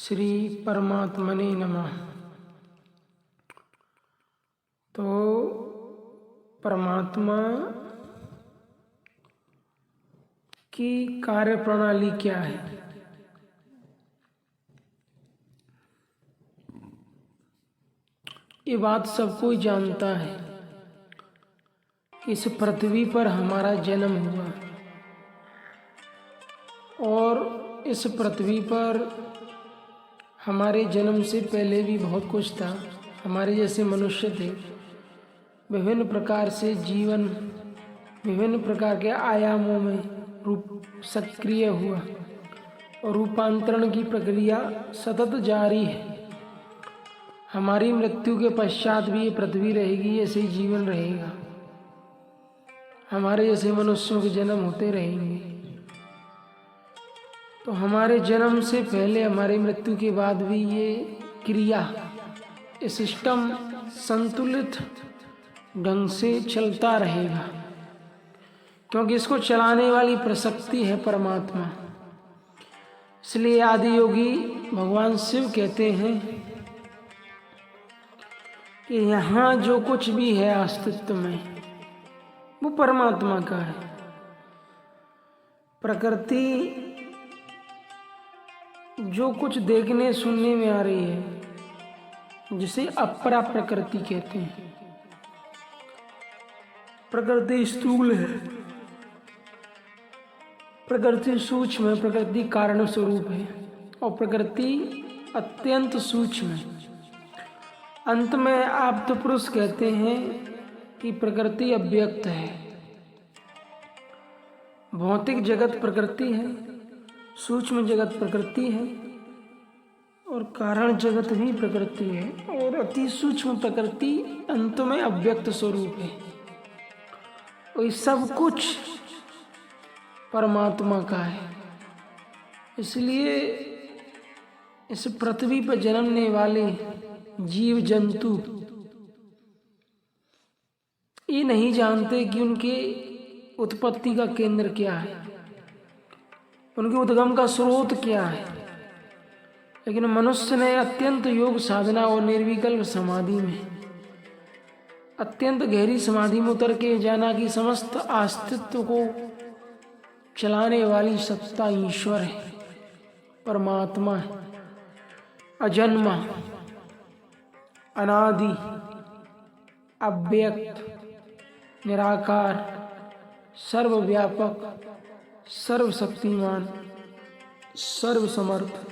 श्री परमात्मने नमः। तो परमात्मा की कार्य प्रणाली क्या है? ये बात सब कोई जानता है कि इस पृथ्वी पर हमारा जन्म हुआ और इस पृथ्वी पर हमारे जन्म से पहले भी बहुत कुछ था। हमारे जैसे मनुष्य थे, विभिन्न प्रकार से जीवन विभिन्न प्रकार के आयामों में रूप सक्रिय हुआ और रूपांतरण की प्रक्रिया सतत जारी है। हमारी मृत्यु के पश्चात भी ये पृथ्वी रहेगी, ऐसे ही जीवन रहेगा। हमारे जैसे मनुष्यों के जन्म होते रहेंगे। तो हमारे जन्म से पहले, हमारी मृत्यु के बाद भी ये क्रिया, ये सिस्टम संतुलित ढंग से चलता रहेगा, क्योंकि इसको चलाने वाली प्रशक्ति है परमात्मा। इसलिए आदि योगी भगवान शिव कहते हैं कि यहाँ जो कुछ भी है अस्तित्व में, वो परमात्मा का है। प्रकृति जो कुछ देखने सुनने में आ रही है, जिसे अपरा प्रकृति कहते हैं। प्रकृति स्थूल है, प्रकृति सूक्ष्म है, प्रकृति कारण स्वरूप है और प्रकृति अत्यंत सूक्ष्म है। अंत में आप्त पुरुष कहते हैं कि प्रकृति अव्यक्त है। भौतिक जगत प्रकृति है, सूक्ष्म जगत प्रकृति है और कारण जगत भी प्रकृति है और अति सूक्ष्म प्रकृति अंत में अव्यक्त स्वरूप है। और ये सब कुछ परमात्मा का है। इसलिए इस पृथ्वी पर जन्मने वाले जीव जंतु ये नहीं जानते कि उनके उत्पत्ति का केंद्र क्या है, उनके उद्गम का स्रोत क्या है। लेकिन मनुष्य ने अत्यंत योग साधना और निर्विकल्प समाधि में, अत्यंत गहरी समाधि में उतर के जाना कि समस्त अस्तित्व को चलाने वाली सत्ता ईश्वर है, परमात्मा है, अजन्मा, अनादि, अव्यक्त, निराकार, सर्वव्यापक, सर्वशक्तिमान, सर्वसमर्थ।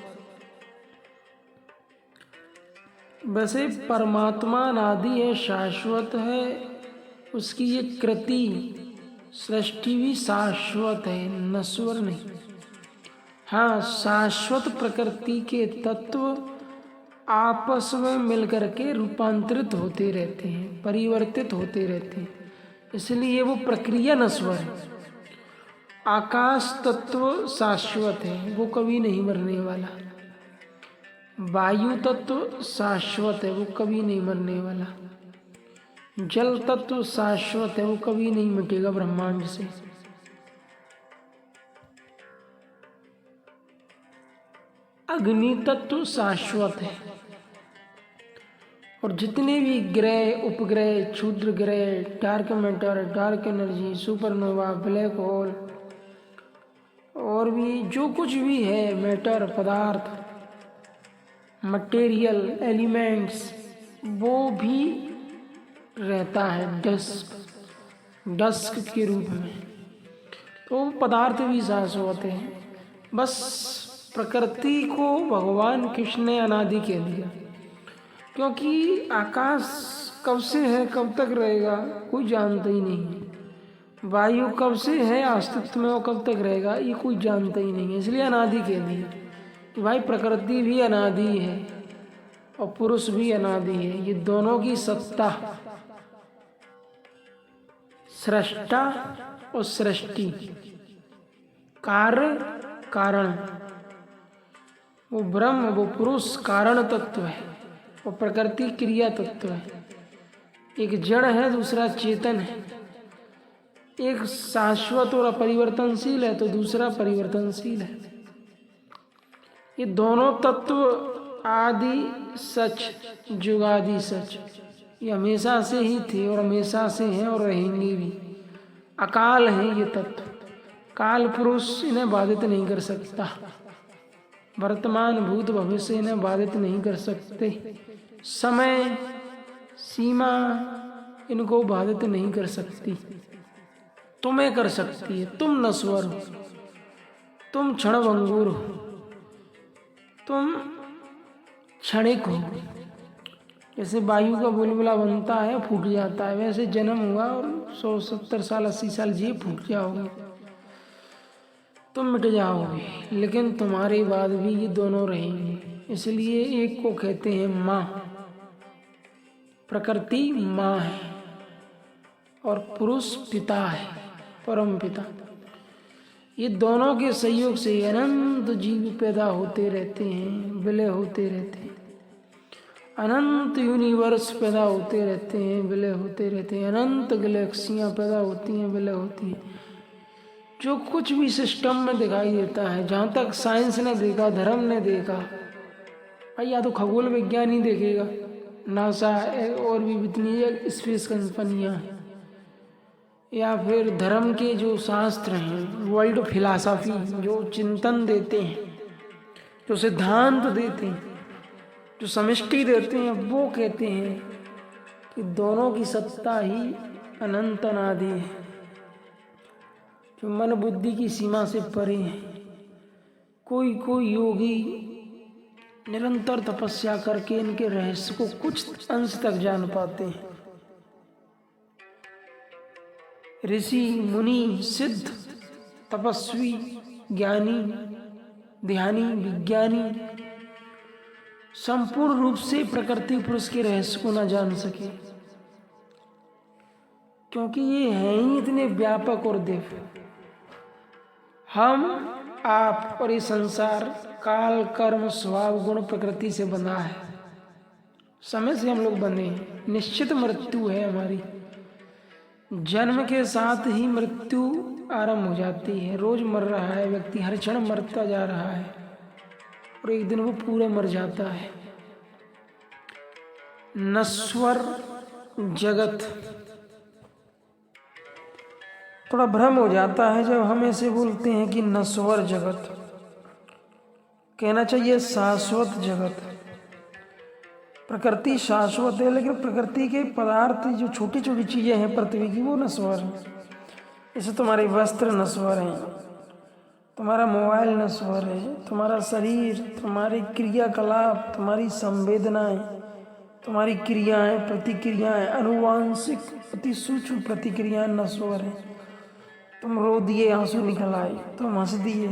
वैसे परमात्मा अनादि है, शाश्वत है। उसकी ये कृति सृष्टि भी शाश्वत है, नश्वर नहीं। हाँ, शाश्वत प्रकृति के तत्व आपस में मिलकर के रूपांतरित होते रहते हैं, परिवर्तित होते रहते हैं, इसलिए वो प्रक्रिया नश्वर है। आकाश तत्व शाश्वत है, वो कभी नहीं मरने वाला। वायु तत्व शाश्वत है, वो कभी नहीं मरने वाला। जल तत्व शाश्वत है, वो कभी नहीं मिटेगा ब्रह्मांड से। अग्नि तत्व शाश्वत है और जितने भी ग्रह, उपग्रह, क्षुद्र ग्रह, dark matter, dark energy, supernova, black hole और भी जो कुछ भी है, मैटर, पदार्थ, मटेरियल, एलिमेंट्स, वो भी रहता है डस्क के रूप में। तो पदार्थ भी शाश्वत है। बस प्रकृति को भगवान कृष्ण ने अनादि कह दिया, क्योंकि आकाश कब से है, कब तक रहेगा, कोई जानता ही नहीं है। वायु कब से है अस्तित्व में, वो कब तक रहेगा, ये कोई जानता ही नहीं है। इसलिए अनादि कह दिया कि भाई प्रकृति भी अनादि है और पुरुष भी अनादि है। ये दोनों की सत्ता, सृष्टा और सृष्टि, कार्य कारण, वो ब्रह्म, वो पुरुष कारण तत्व है और प्रकृति क्रिया तत्व है। एक जड़ है, दूसरा चेतन है। एक शाश्वत और अपरिवर्तनशील है तो दूसरा परिवर्तनशील है। ये दोनों तत्व आदि सच, जुगादि सच, ये हमेशा से ही थे और हमेशा से हैं और रहेंगे भी। अकाल है ये तत्व, काल पुरुष इन्हें बाधित नहीं कर सकता, वर्तमान भूत भविष्य इन्हें बाधित नहीं कर सकते, समय सीमा इनको बाधित नहीं कर सकती। तुम्हें कर सकती है, तुम नश्वर हो, तुम क्षणभंगुर हो, तुम क्षणिक हो। जैसे वायु का बुलबुला बनता है, फूट जाता है, वैसे जन्म हुआ और 170 साल 80 साल जिए, फूट जाओगे, तुम मिट जाओगे, लेकिन तुम्हारे बाद भी ये दोनों रहेंगे। इसलिए एक को कहते हैं माँ, प्रकृति माँ है और पुरुष पिता है, परम पिता। ये दोनों के सहयोग से अनंत जीव पैदा होते रहते हैं, विलय होते रहते हैं, अनंत यूनिवर्स पैदा होते रहते हैं, विलय होते रहते हैं, अनंत गैलेक्सियाँ पैदा होती हैं, विलय होती हैं। जो कुछ भी सिस्टम में दिखाई देता है, जहाँ तक साइंस ने देखा, धर्म ने देखा, भाई या तो खगोल विज्ञान ही देखेगा, नासा और भी इतनी स्पेस कंपनियाँ हैं, या फिर धर्म के जो शास्त्र हैं, वर्ल्ड फिलॉसफी जो चिंतन देते हैं, जो सिद्धांत देते हैं, जो समष्टि देते हैं, वो कहते हैं कि दोनों की सत्ता ही अनंत अनादि है, जो मन बुद्धि की सीमा से परे है। कोई योगी निरंतर तपस्या करके इनके रहस्य को कुछ अंश तक जान पाते हैं। ऋषि मुनि सिद्ध तपस्वी ज्ञानी ध्यानी विज्ञानी संपूर्ण रूप से प्रकृति पुरुष के रहस्य को न जान सके, क्योंकि ये हैं ही इतने व्यापक और दिव्य। हम आप और ये संसार काल कर्म स्वभाव गुण प्रकृति से बना है, समय से हम लोग बने हैं, निश्चित मृत्यु है हमारी, जन्म के साथ ही मृत्यु आरंभ हो जाती है। रोज मर रहा है व्यक्ति, हर क्षण मरता जा रहा है और एक दिन वो पूरा मर जाता है। नश्वर जगत, थोड़ा भ्रम हो जाता है जब हम ऐसे बोलते हैं कि नश्वर जगत, कहना चाहिए शाश्वत जगत। प्रकृति शाश्वत है, लेकिन प्रकृति के पदार्थ जो छोटी छोटी चीजें हैं पृथ्वी की, वो नश्वर हैं। जैसे तुम्हारे वस्त्र नश्वर हैं, तुम्हारा मोबाइल नश्वर है, तुम्हारा शरीर, तुम्हारी क्रियाकलाप, तुम्हारी संवेदनाएं, तुम्हारी क्रियाएं, प्रतिक्रियाएं, अनुवांशिक अति सूक्ष्म प्रतिक्रियाएं नश्वर हैं। तुम रो दिए, आंसू निकल आए, तुम हंस दिए,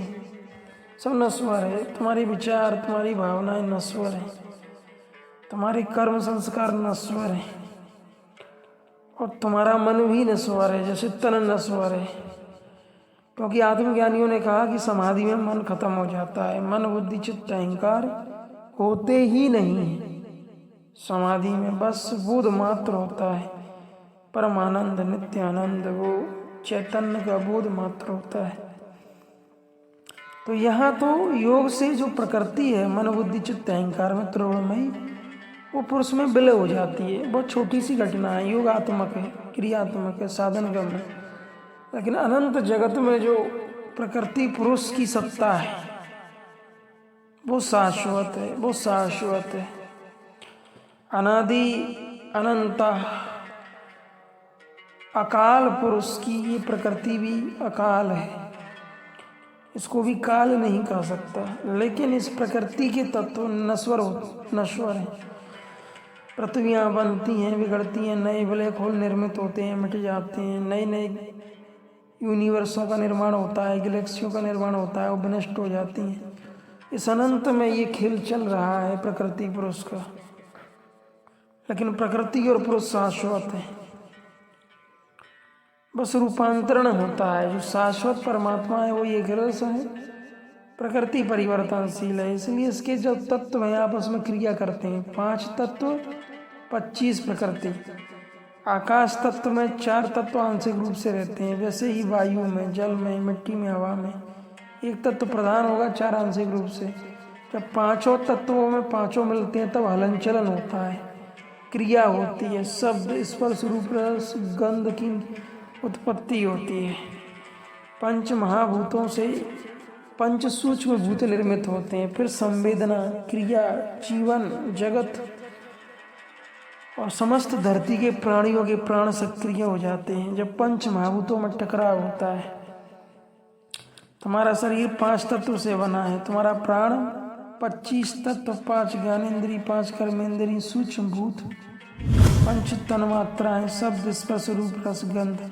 सब नश्वर है। तुम्हारे विचार, तुम्हारी भावनाएं नश्वर हैं, तुम्हारे कर्म संस्कार नश्वर हैं, और तुम्हारा मन भी नश्वर है, जैसे तन नश्वर है। क्योंकि आत्मज्ञानियों ने कहा कि समाधि में मन खत्म हो जाता है, मन बुद्धि चित्त अहंकार होते ही नहीं है। समाधि में बस बोध मात्र होता है, परमानंद नित्यानंद, वो चैतन्य का बोध मात्र होता है। तो यहाँ तो योग से जो प्रकृति है मन बुद्धि चित्त अहंकार में त्रिगुणमयी, वो पुरुष में विलय हो जाती है। बहुत छोटी सी घटना है, योगात्मक है, क्रियात्मक है, साधनगम है, लेकिन अनंत जगत में जो प्रकृति पुरुष की सत्ता है वो शाश्वत है, वो शाश्वत है। अनादि अनंता अकाल पुरुष की ये प्रकृति भी अकाल है, इसको भी काल नहीं कह सकता। लेकिन इस प्रकृति के तत्व नश्वर हैं। पृथ्वियाँ बनती हैं, बिगड़ती हैं, नए ब्लैक होल निर्मित होते हैं, मिट जाते हैं, नए नए यूनिवर्सों का निर्माण होता है, गैलेक्सियों का निर्माण होता है, वो विनष्ट हो जाती हैं। इस अनंत में ये खेल चल रहा है प्रकृति पुरुष का, लेकिन प्रकृति और पुरुष शाश्वत है, बस रूपांतरण होता है। जो शाश्वत परमात्मा है वो एक रस है, प्रकृति परिवर्तनशील है। इसलिए इसके जब तत्व हैं आपस में क्रिया करते हैं, 5 तत्व 25 प्रकृति। आकाश तत्व में 4 तत्व आंशिक रूप से रहते हैं, वैसे ही वायु में, जल में, मिट्टी में, हवा में एक तत्व प्रधान होगा 4 आंशिक रूप से, जब पांचों तत्वों में पांचों मिलते हैं तब हलन चलन होता है, क्रिया होती है, शब्द स्पर्श रूप रस गंध की उत्पत्ति होती है। पंच महाभूतों से पंच सूक्ष्म भूत निर्मित होते हैं, फिर संवेदना, क्रिया, जीवन, जगत और समस्त धरती के प्राणियों के प्राण सक्रिय हो जाते हैं। जब पंच महाभूतों में टकराव होता है, तुम्हारा शरीर 5 तत्व से बना है, तुम्हारा प्राण 25 तत्व, 5 ज्ञानेन्द्रिय, 5 कर्मेंद्रिय, सूक्ष्म भूत, पंच तन्मात्राएं, शब्द स्पर्श रूप रस गंध,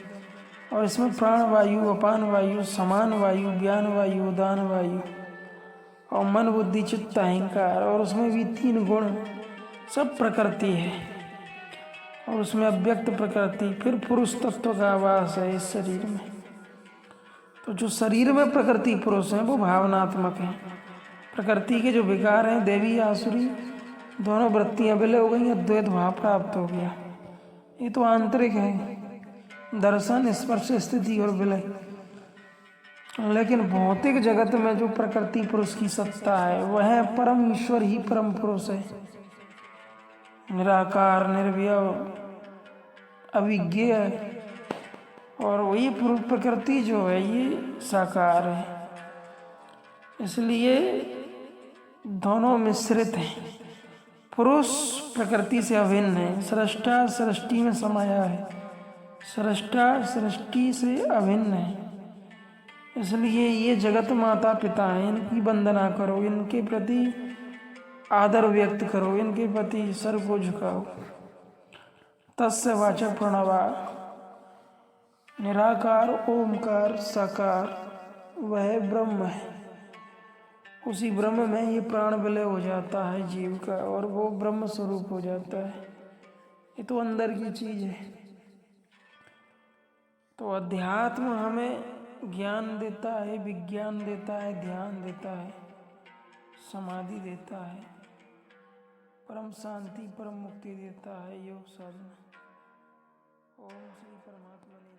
और इसमें प्राण वायु, अपान वायु, समान वायु, ज्ञान वायु, उदान वायु और मन बुद्धि चित्त अहंकार, और उसमें भी 3 गुण, सब प्रकृति है, और उसमें अव्यक्त प्रकृति, फिर पुरुष तत्व का आवास है इस शरीर में। तो जो शरीर में प्रकृति पुरुष हैं वो भावनात्मक हैं। प्रकृति के जो विकार हैं, देवी आसुरी दोनों वृत्तियां विलय हो गई, अद्वैत भाव प्राप्त हो गया। ये तो आंतरिक है, दर्शन, स्पर्श, स्थिति और विलय। लेकिन भौतिक जगत में जो प्रकृति पुरुष की सत्ता है वह परम ईश्वर ही परम पुरुष है, निराकार, निर्वयव, अविज्ञेय, और वही प्रकृति जो है ये साकार है। इसलिए दोनों मिश्रित हैं। पुरुष प्रकृति से अभिन्न है, सृष्टा सृष्टि में समाया है, सृष्टा सृष्टि से अभिन्न है। इसलिए ये जगत माता पिता हैं, इनकी वंदना करो, इनके प्रति आदर व्यक्त करो, इनके प्रति सर को झुकाओ। तस्य वाचा प्रणवा, निराकार ओमकार साकार वह ब्रह्म है। उसी ब्रह्म में ये प्राण विलय हो जाता है जीव का, और वो ब्रह्म स्वरूप हो जाता है। ये तो अंदर की चीज है। तो अध्यात्म हमें ज्ञान देता है, विज्ञान देता है, ध्यान देता है, समाधि देता है, परम शांति, परम मुक्ति देता है योग साधना। ओम श्री परमात्मा।